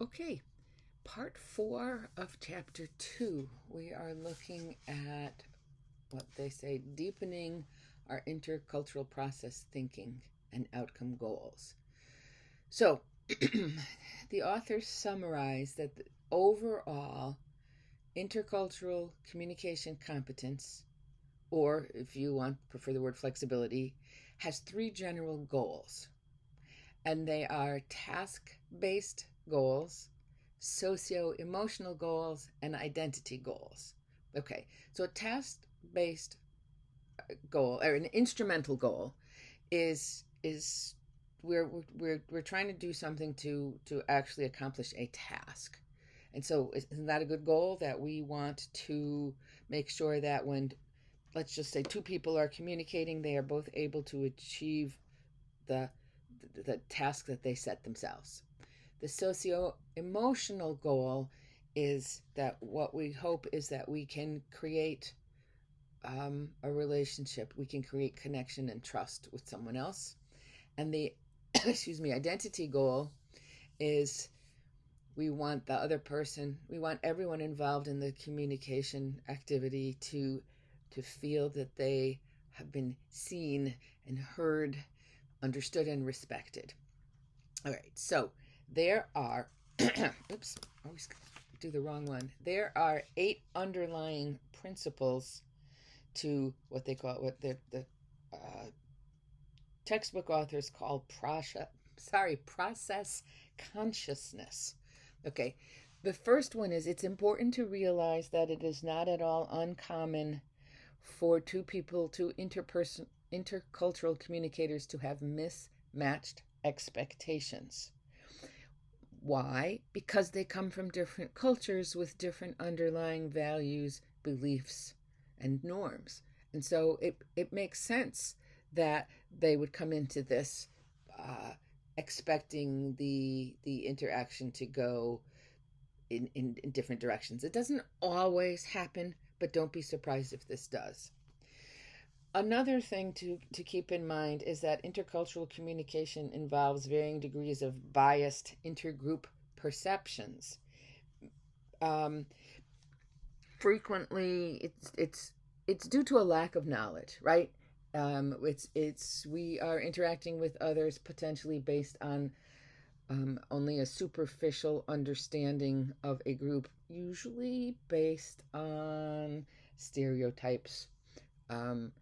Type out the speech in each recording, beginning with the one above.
Okay, part 4 of chapter 2. We are looking at what they say deepening our intercultural process thinking and outcome goals. So, the authors summarize that the overall intercultural communication competence, or if you prefer the word flexibility, has 3 general goals. And they are task based goals, socio emotional goals, and identity goals. Okay, so a task based goal or an instrumental goal is we're trying to do something to actually accomplish a task. And so isn't that a good goal, that we want to make sure that when, let's just say, two people are communicating, they are both able to achieve the the task that they set themselves. The socio emotional goal is that what we hope is that we can create a relationship, we can create connection and trust with someone else. And the excuse me, identity goal is we want the other person, we want everyone involved in the communication activity to feel that they have been seen and heard, understood, and respected. All right, so there are, oops, I always do the wrong one. There are 8 underlying principles to what they call, what the uh, textbook authors call process consciousness. Okay, the first one is, it's important to realize that it is not at all uncommon for two people, two intercultural communicators, to have mismatched expectations. Why? Because they come from different cultures with different underlying values, beliefs, and norms. And so it makes sense that they would come into this expecting the interaction to go in different directions. It doesn't always happen, but don't be surprised if this does. Another thing to keep in mind is that intercultural communication involves varying degrees of biased intergroup perceptions. Um, Frequently, it's due to a lack of knowledge, right? It's we are interacting with others potentially based on only a superficial understanding of a group, usually based on stereotypes. Um,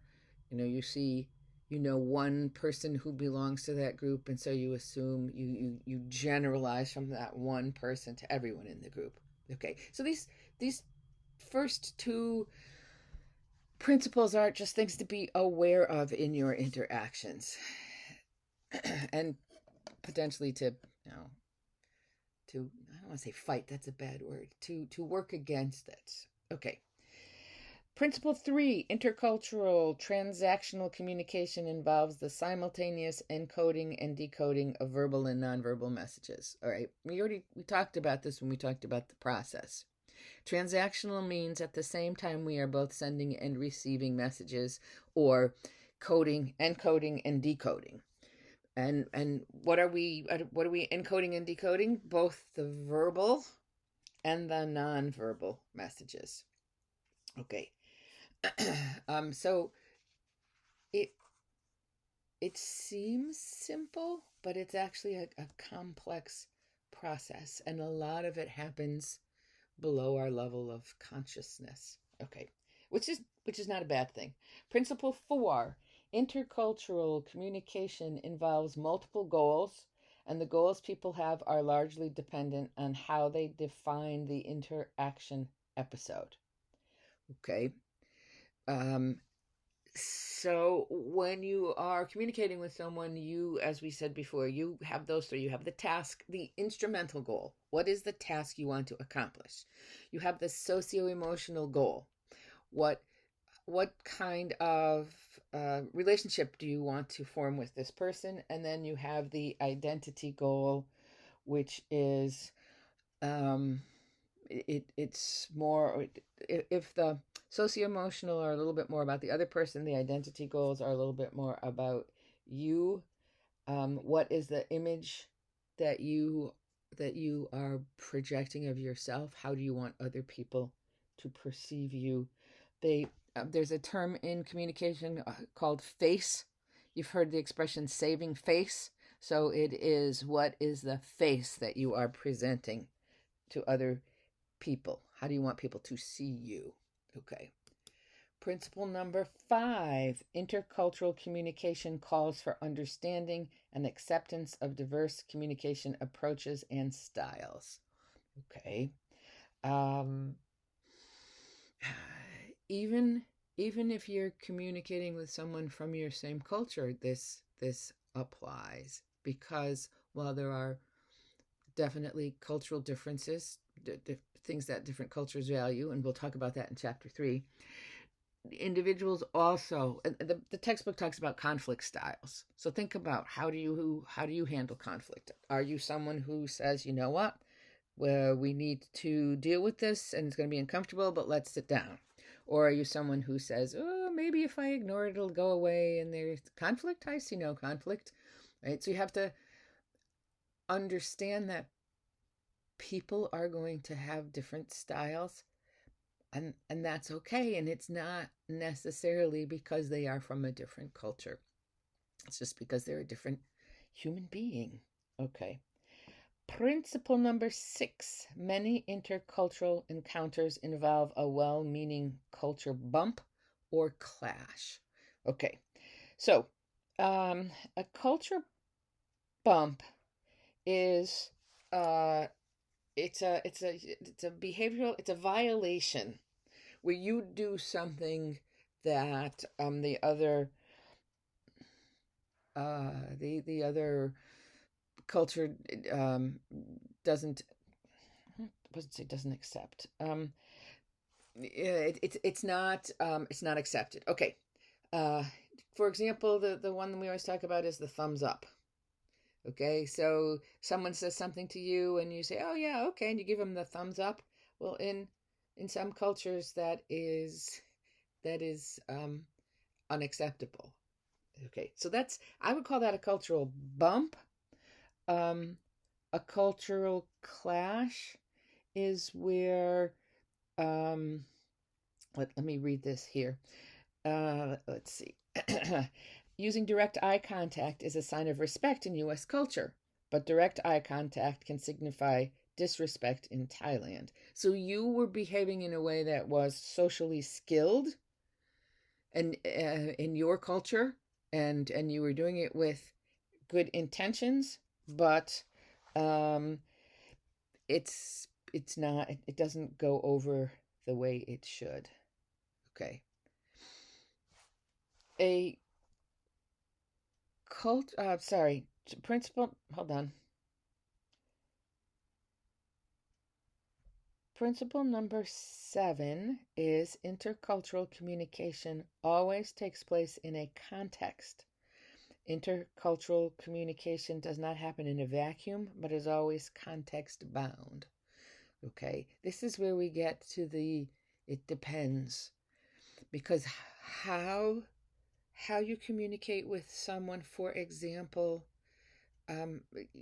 you see, one person who belongs to that group, and so you assume, you generalize from that one person to everyone in the group. Okay, so these first two principles are just things to be aware of in your interactions, and potentially to, I don't want to say fight, that's a bad word, to work against it. Okay. Principle 3, intercultural transactional communication involves the simultaneous encoding and decoding of verbal and nonverbal messages. All right, we talked about this when we talked about the process. Transactional means at the same time we are both sending and receiving messages, or encoding and decoding. And what are we encoding and decoding? Both the verbal and the nonverbal messages. Okay. So it it seems simple, but it's actually a complex process, and a lot of it happens below our level of consciousness. Okay, which is not a bad thing. Principle 4: intercultural communication involves multiple goals, and the goals people have are largely dependent on how they define the interaction episode. Okay. Um, so when you are communicating with someone, you, as we said before, you have those three. You have the task, the instrumental goal. What is the task you want to accomplish? You have the socio-emotional goal. What what kind of relationship do you want to form with this person? And then you have the identity goal, which is it's more, if the socio-emotional are a little bit more about the other person, the identity goals are a little bit more about you. What is the image that you that you are projecting of yourself. How do you want other people to perceive you? There's a term in communication called face. You've heard the expression saving face. So it is, what is the face that you are presenting to other people? How do you want people to see you? Okay. Principle number 5, intercultural communication calls for understanding and acceptance of diverse communication approaches and styles. Okay. Um, even if you're communicating with someone from your same culture, this applies, because while there are definitely cultural differences, things that different cultures value, and we'll talk about that in chapter 3, individuals also, the textbook talks about conflict styles. So think about, how do you handle conflict? Are you someone who says, you know what, well, we need to deal with this and it's going to be uncomfortable, but let's sit down? Or are you someone who says, oh, maybe if I ignore it, it'll go away, and there's conflict? I see no conflict, right? So you have to understand that people are going to have different styles, and that's okay. And it's not necessarily because they are from a different culture. It's just because they're a different human being. Okay. Principle number 6, many intercultural encounters involve a well-meaning culture bump or clash. Okay. So a culture bump is it's a behavioral, it's a violation where you do something that the other culture doesn't, I wasn't say doesn't accept. It's not accepted. Okay. For example, the one that we always talk about is the thumbs up. Okay, so someone says something to you and you say, oh yeah, okay, and you give them the thumbs up. Well, in some cultures that is unacceptable. Okay, so I would call that a cultural bump. A cultural clash is where let me read this here. Let's see. Using direct eye contact is a sign of respect in U.S. culture, but direct eye contact can signify disrespect in Thailand. So you were behaving in a way that was socially skilled, and in your culture, and you were doing it with good intentions, but it's not. It doesn't go over the way it should. Okay. A principle, hold on. Principle number 7 is intercultural communication always takes place in a context. Intercultural communication does not happen in a vacuum, but is always context bound. Okay, this is where we get to it depends, because how you communicate with someone, for example,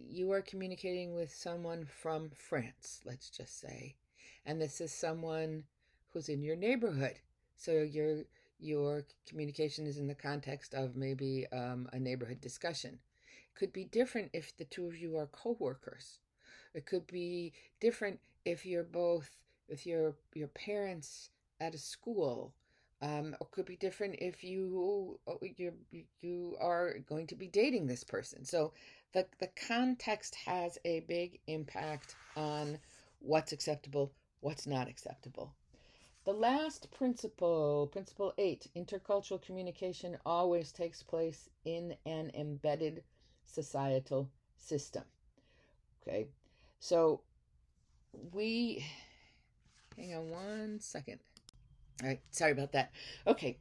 you are communicating with someone from France, let's just say, and this is someone who's in your neighborhood. So your communication is in the context of maybe a neighborhood discussion. It could be different if the two of you are co-workers. It could be different if you're both with your parents at a school. It could be different if you are going to be dating this person. So the context has a big impact on what's acceptable, what's not acceptable. The last principle, principle 8, intercultural communication always takes place in an embedded societal system. Okay, so hang on one second. All right, sorry about that. Okay,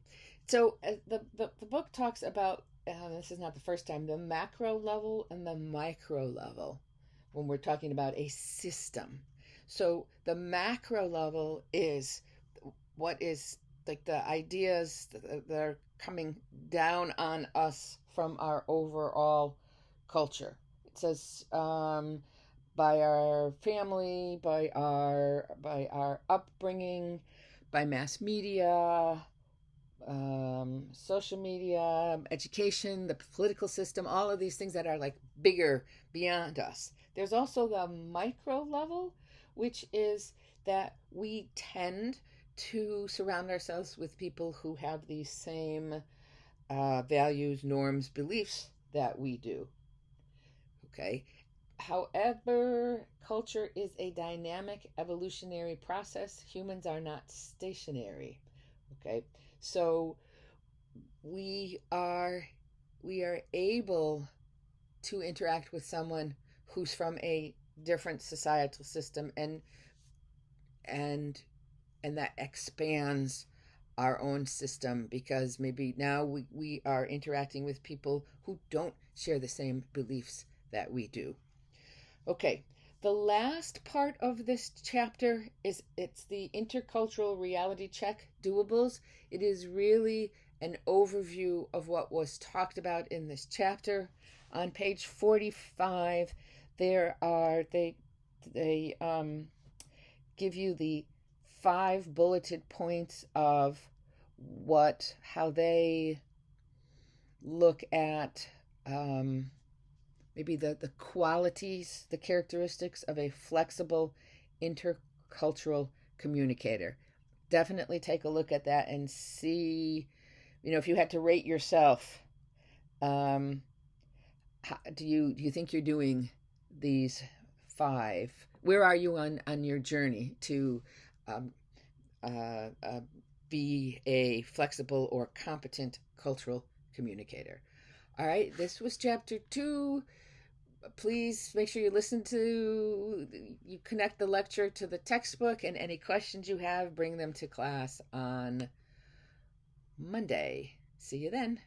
so the book talks about, this is not the first time, the macro level and the micro level when we're talking about a system. So the macro level is what is like the ideas that are coming down on us from our overall culture. It says by our family, by our upbringing, by mass media, social media, education, the political system, all of these things that are like bigger beyond us. There's also the micro level, which is that we tend to surround ourselves with people who have these same values, norms, beliefs that we do. Okay. However, culture is a dynamic evolutionary process. Humans are not stationary. Okay. So we are we are able to interact with someone who's from a different societal system, and and that expands our own system, because maybe now we are interacting with people who don't share the same beliefs that we do. Okay, the last part of this chapter is it's the intercultural reality check doables. It is really an overview of what was talked about in this chapter. On page 45, there are they give you the 5 bulleted points of how they look at maybe the qualities, the characteristics of a flexible intercultural communicator. Definitely take a look at that and see, if you had to rate yourself, um, do you think you're doing these 5? Where are you on your journey to um, be a flexible or competent cultural communicator? All right, this was chapter 2. Please make sure you connect the lecture to the textbook, and any questions you have, bring them to class on Monday. See you then.